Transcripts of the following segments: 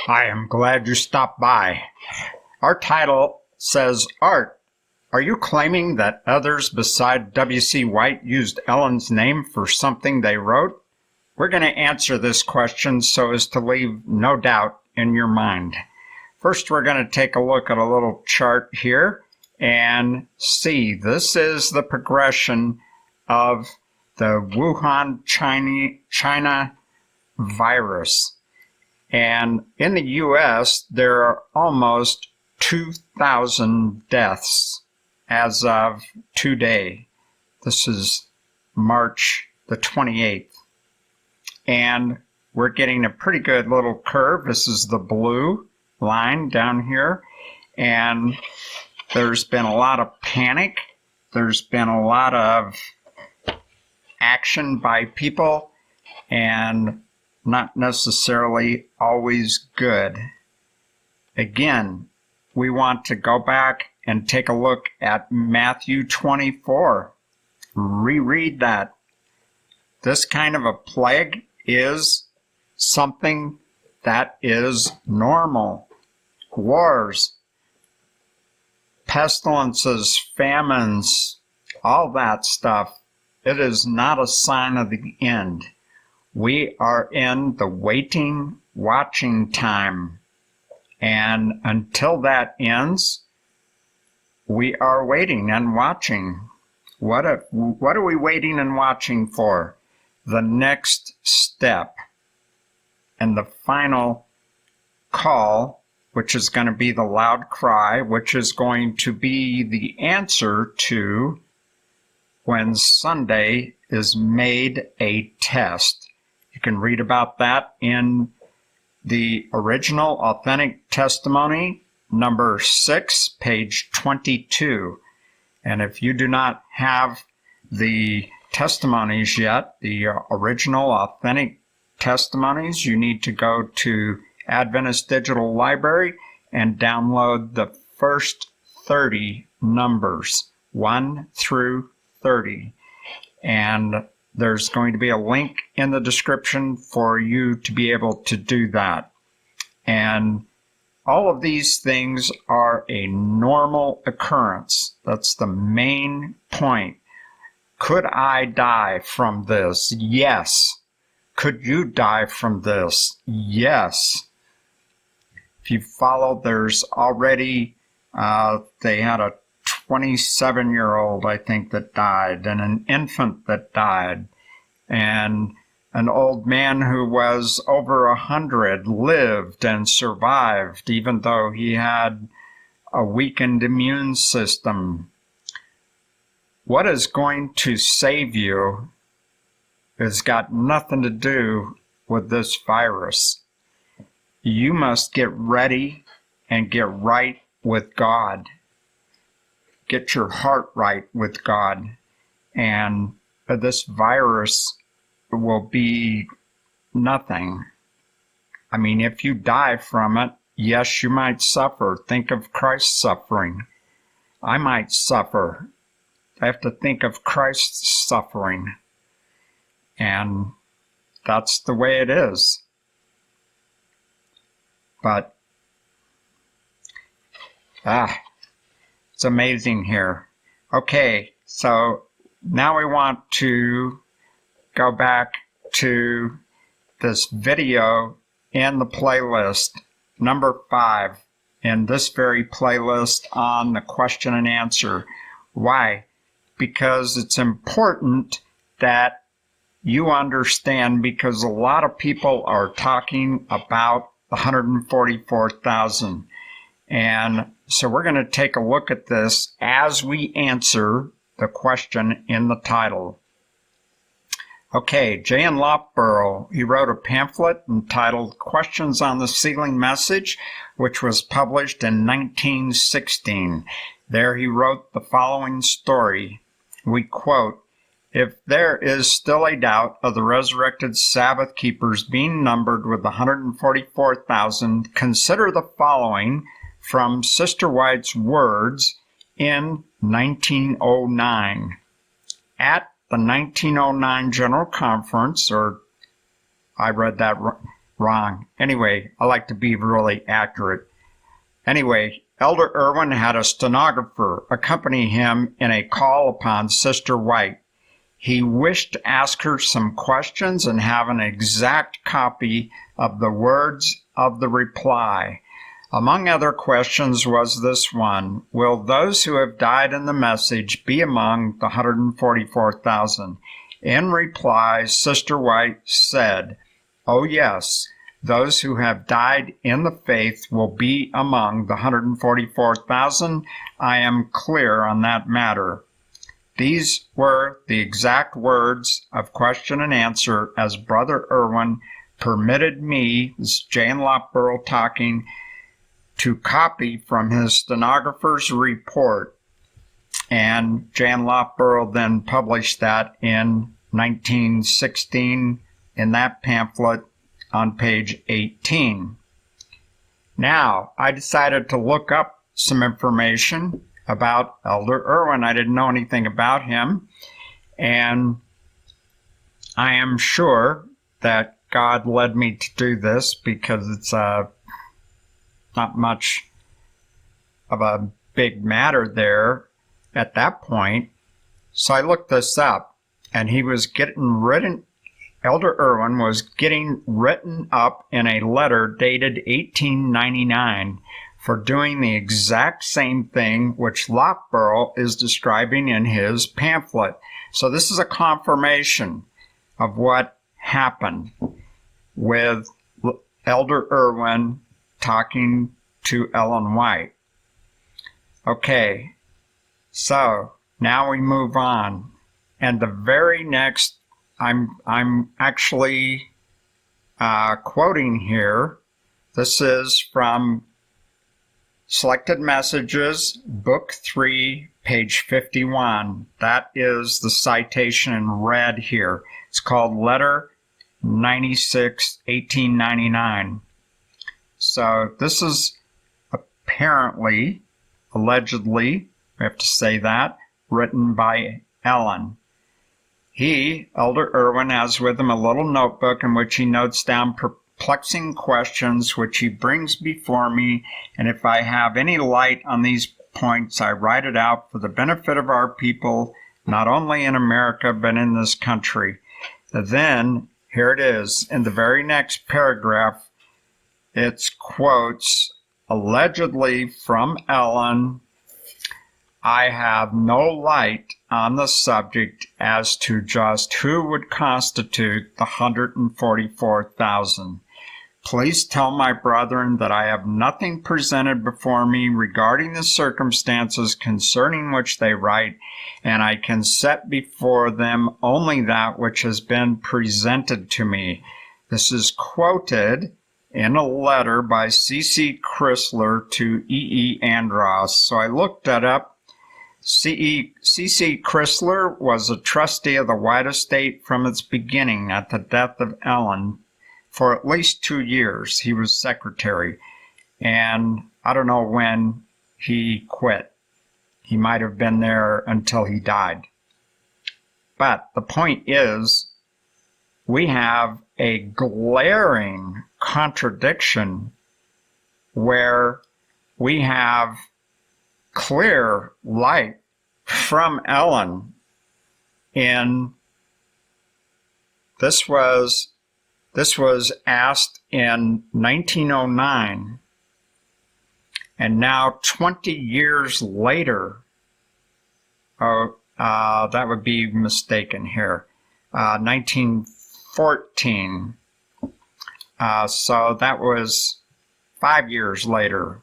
Hi, I'm glad you stopped by. Our title says, Art. Are you claiming that others beside W.C.White used Ellen's name for something they wrote? We're going to answer this question so as to leave no doubt in your mind. First, we're going to take a look at a little chart here and see. This is the progression of the Wuhan, China virus. And in the U.S., there are almost 2,000 deaths as of today. This is March the 28th. And we're getting a pretty good little curve. This is the blue line down here. And there's been a lot of panic. There's been a lot of action by people, and not necessarily always good. Again, we want to go back and take a look at Matthew 24. Reread that. This kind of a plague is something that is normal. Wars, pestilences, famines, all that stuff. It is not a sign of the end. We are in the waiting, watching time. And until that ends, we are waiting and watching. What are we waiting and watching for? The next step and the final call, which is going to be the loud cry, which is going to be the answer to when Sunday is made a test. You can read about that in the original authentic testimony, number 6, page 22. And if you do not have the testimonies yet, the original authentic testimonies, you need to go to Adventist Digital Library and download the first 30 numbers, 1 through 30. And there's going to be a link in the description for you to be able to do that. And all of these things are a normal occurrence. That's the main point. Could I die from this? Yes. Could you die from this? Yes. If you follow, there's already, they had a 27-year-old, I think, that died, and an infant that died, and an old man who was over 100 lived and survived, even though he had a weakened immune system. What is going to save you has got nothing to do with this virus. You must get ready and get right with God. Get your heart right with God, and this virus will be nothing. I mean, if you die from it, yes, you might suffer. Think of Christ's suffering. I might suffer. I have to think of Christ's suffering. And that's the way it is. But, it's amazing here. Okay, so now we want to go back to this video in the playlist, number 5, in this very playlist on the question and answer. Why? Because it's important that you understand, because a lot of people are talking about 144,000. And so we're going to take a look at this as we answer the question in the title. Okay, Jay in Loughborough, he wrote a pamphlet entitled Questions on the Sealing Message, which was published in 1916. There he wrote the following story. We quote, "If there is still a doubt of the resurrected Sabbath keepers being numbered with the 144,000, consider the following from Sister White's words in 1909. At the 1909 General Conference, or I read that wrong. Anyway, I like to be really accurate. Anyway, Elder Irwin had a stenographer accompany him in a call upon Sister White. He wished to ask her some questions and have an exact copy of the words of the reply. Among other questions was this one: will those who have died in the message be among the 144,000? In reply, Sister White said, "Oh yes, those who have died in the faith will be among the 144,000. I am clear on that matter." These were the exact words of question and answer as Brother Irwin permitted me, this is Jan Loughborough talking, to copy from his stenographer's report. And Jan Loughborough then published that in 1916 in that pamphlet on page 18. Now, I decided to look up some information about Elder Irwin. I didn't know anything about him, and I am sure that God led me to do this because it's not much of a big matter there at that point. So I looked this up, and he was getting written, Elder Irwin was getting written up in a letter dated 1899 for doing the exact same thing which Loughborough is describing in his pamphlet. So this is a confirmation of what happened with Elder Irwin talking to Ellen White. Okay, so now we move on. And the very next, I'm actually quoting here. This is from Selected Messages, Book 3, page 51. That is the citation in red here. It's called Letter 96, 1899. So this is apparently, allegedly, we have to say that, written by Ellen. He, Elder Irwin, has with him a little notebook in which he notes down perplexing questions which he brings before me, and if I have any light on these points, I write it out for the benefit of our people, not only in America, but in this country. Then, here it is, in the very next paragraph, it quotes, allegedly from Ellen, I have no light on the subject as to just who would constitute the 144,000. Please tell my brethren that I have nothing presented before me regarding the circumstances concerning which they write, and I can set before them only that which has been presented to me. This is quoted in a letter by C.C. Chrysler to E.E. Andros. So I looked that up. C.C. Chrysler was a trustee of the White estate from its beginning at the death of Ellen. For at least 2 years, he was secretary, and I don't know when he quit. He might have been there until he died. But the point is, we have a glaring contradiction where we have clear light from Ellen in this was asked in 1909, and now 20 years later, that would be mistaken here, 1914, so that was 5 years later,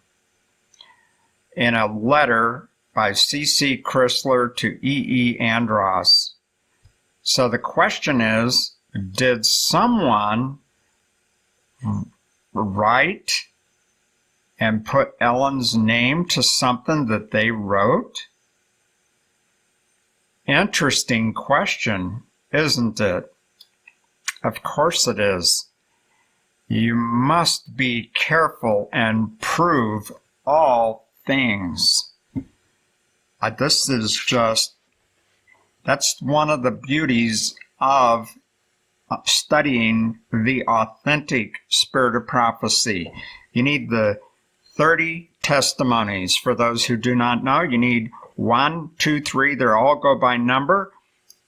in a letter by C.C. Chrysler to E.E. Andros. So the question is, did someone write and put Ellen's name to something that they wrote? Interesting question, isn't it? Of course it is. You must be careful and prove all things. This is just, that's one of the beauties of studying the authentic Spirit of Prophecy. You need the 30 testimonies. For those who do not know, you need 1, 2, 3. They all go by number,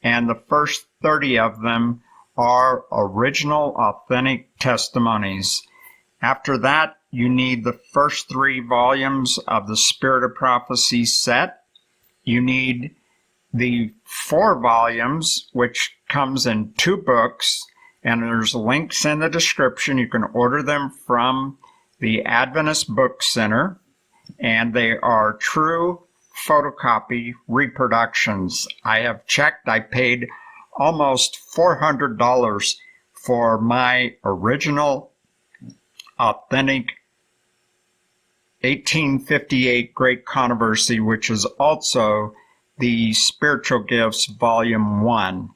and the first 30 of them are original, authentic testimonies. After that, you need the first 3 volumes of the Spirit of Prophecy set. You need the 4 volumes, which comes in 2 books, and there's links in the description. You can order them from the Adventist Book Center, and they are true photocopy reproductions. I have checked. I paid almost $400 for my original authentic 1858 Great Controversy, which is also the Spiritual Gifts Volume 1.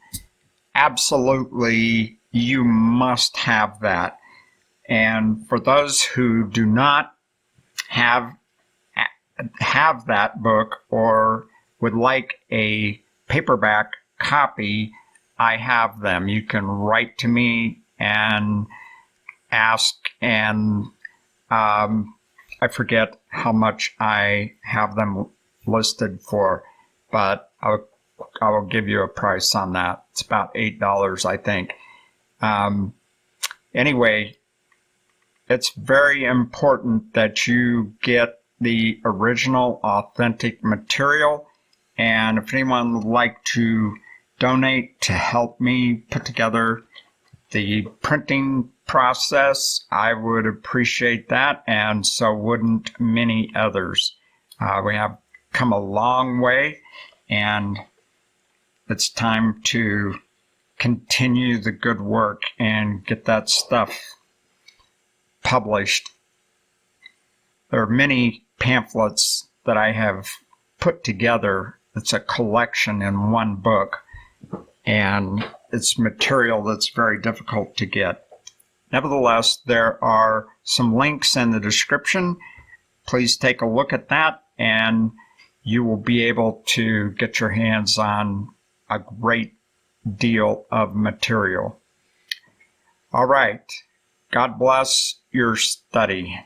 Absolutely, you must have that. And for those who do not have that book or would like a paperback copy, I have them. You can write to me and ask, and I forget how much I have them listed for, but I will give you a price on that. It's about $8, I think. Anyway, it's very important that you get the original, authentic material. And if anyone would like to donate to help me put together the printing process, I would appreciate that, and so wouldn't many others. We have come a long way, and it's time to continue the good work and get that stuff published. There are many pamphlets that I have put together. It's a collection in one book, and it's material that's very difficult to get. Nevertheless, there are some links in the description. Please take a look at that, and you will be able to get your hands on a great deal of material. All right. God bless your study.